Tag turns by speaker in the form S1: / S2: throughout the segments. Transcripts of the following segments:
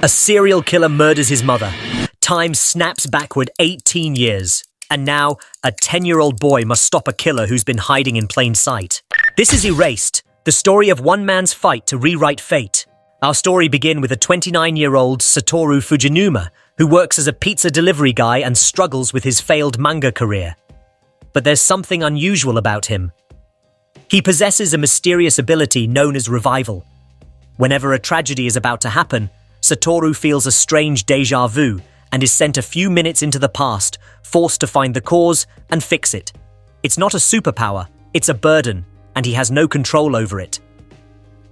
S1: A serial killer murders his mother. Time snaps backward 18 years. And now, a 10-year-old boy must stop a killer who's been hiding in plain sight. This is Erased, the story of one man's fight to rewrite fate. Our story begins with a 29-year-old Satoru Fujinuma, who works as a pizza delivery guy and struggles with his failed manga career. But there's something unusual about him. He possesses a mysterious ability known as revival. Whenever a tragedy is about to happen, Satoru feels a strange déjà vu and is sent a few minutes into the past, forced to find the cause and fix it. It's not a superpower, it's a burden, and he has no control over it.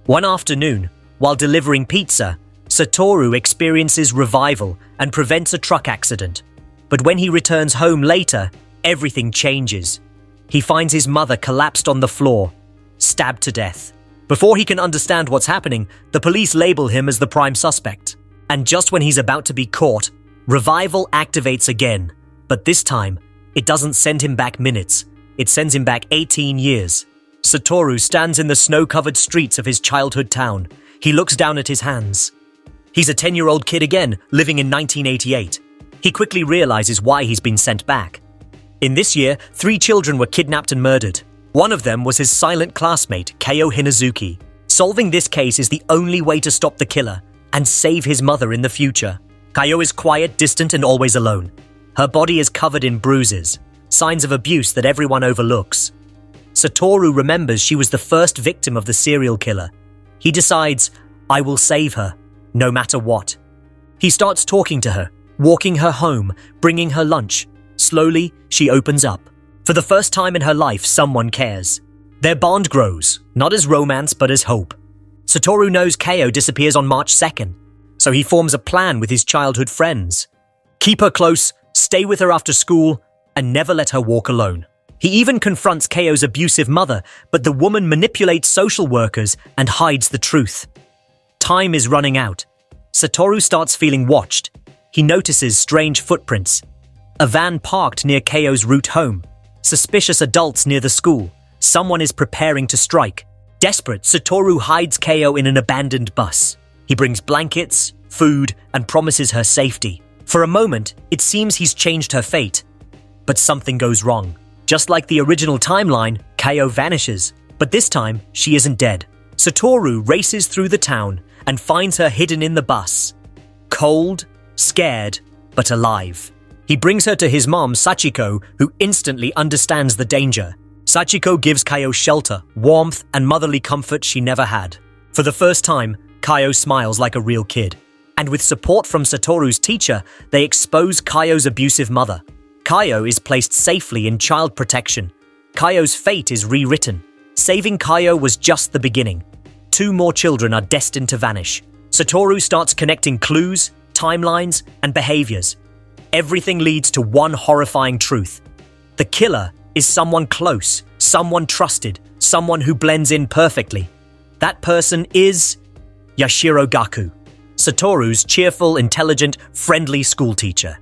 S1: One afternoon, while delivering pizza, Satoru experiences revival and prevents a truck accident. But when he returns home later, everything changes. He finds his mother collapsed on the floor, stabbed to death. Before he can understand what's happening, the police label him as the prime suspect. And just when he's about to be caught, revival activates again. But this time, it doesn't send him back minutes. It sends him back 18 years. Satoru stands in the snow-covered streets of his childhood town. He looks down at his hands. He's a 10-year-old kid again, living in 1988. He quickly realizes why he's been sent back. In this year, 3 children were kidnapped and murdered. One of them was his silent classmate, Kayo Hinazuki. Solving this case is the only way to stop the killer and save his mother in the future. Kayo is quiet, distant, and always alone. Her body is covered in bruises, signs of abuse that everyone overlooks. Satoru remembers she was the first victim of the serial killer. He decides, I will save her, no matter what. He starts talking to her, walking her home, bringing her lunch. Slowly, she opens up. For the first time in her life, someone cares. Their bond grows, not as romance but as hope. Satoru knows Kayo disappears on March 2nd, so he forms a plan with his childhood friends. Keep her close, stay with her after school, and never let her walk alone. He even confronts Kayo's abusive mother, but the woman manipulates social workers and hides the truth. Time is running out. Satoru starts feeling watched. He notices strange footprints. A van parked near Kayo's route home. Suspicious adults near the school. Someone is preparing to strike. Desperate, Satoru hides Kayo in an abandoned bus. He brings blankets, food, and promises her safety. For a moment, it seems he's changed her fate. But something goes wrong. Just like the original timeline, Kayo vanishes. But this time, she isn't dead. Satoru races through the town and finds her hidden in the bus. Cold, scared, but alive. He brings her to his mom, Sachiko, who instantly understands the danger. Sachiko gives Kayo shelter, warmth, and motherly comfort she never had. For the first time, Kayo smiles like a real kid. And with support from Satoru's teacher, they expose Kayo's abusive mother. Kayo is placed safely in child protection. Kayo's fate is rewritten. Saving Kayo was just the beginning. 2 more children are destined to vanish. Satoru starts connecting clues, timelines, and behaviors. Everything leads to one horrifying truth. The killer is someone close, someone trusted, someone who blends in perfectly. That person is Yashiro Gaku, Satoru's cheerful, intelligent, friendly schoolteacher.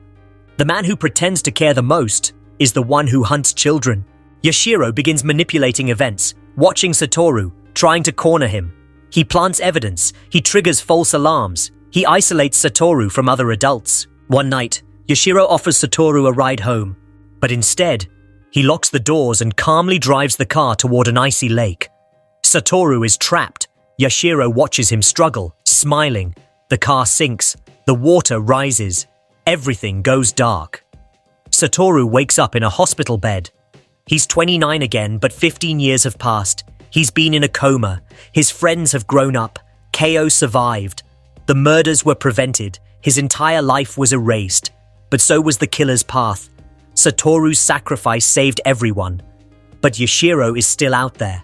S1: The man who pretends to care the most is the one who hunts children. Yashiro begins manipulating events, watching Satoru, trying to corner him. He plants evidence, he triggers false alarms, he isolates Satoru from other adults. One night, Yashiro offers Satoru a ride home, but instead, he locks the doors and calmly drives the car toward an icy lake. Satoru is trapped. Yashiro watches him struggle, smiling. The car sinks. The water rises. Everything goes dark. Satoru wakes up in a hospital bed. He's 29 again, but 15 years have passed. He's been in a coma. His friends have grown up. Kayo survived. The murders were prevented. His entire life was erased. But so was the killer's path. Satoru's sacrifice saved everyone. But Yashiro is still out there.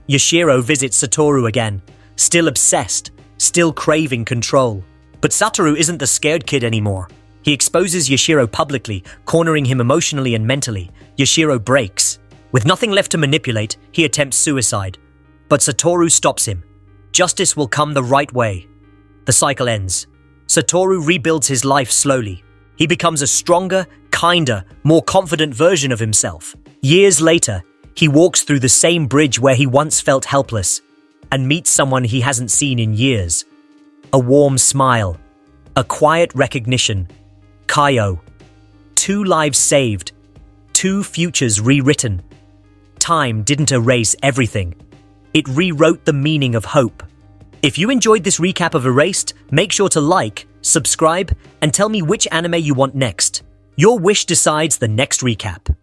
S1: Yashiro visits Satoru again, still obsessed, still craving control. But Satoru isn't the scared kid anymore. He exposes Yashiro publicly, cornering him emotionally and mentally. Yashiro breaks. With nothing left to manipulate, he attempts suicide. But Satoru stops him. Justice will come the right way. The cycle ends. Satoru rebuilds his life slowly. He becomes a stronger, kinder, more confident version of himself. Years later, he walks through the same bridge where he once felt helpless and meets someone he hasn't seen in years. A warm smile, A quiet recognition. Kayo. 2 lives saved. 2 futures rewritten. Time didn't erase everything. It rewrote the meaning of hope. If you enjoyed this recap of Erased, make sure to like, subscribe, and tell me which anime you want next. Your wish decides the next recap.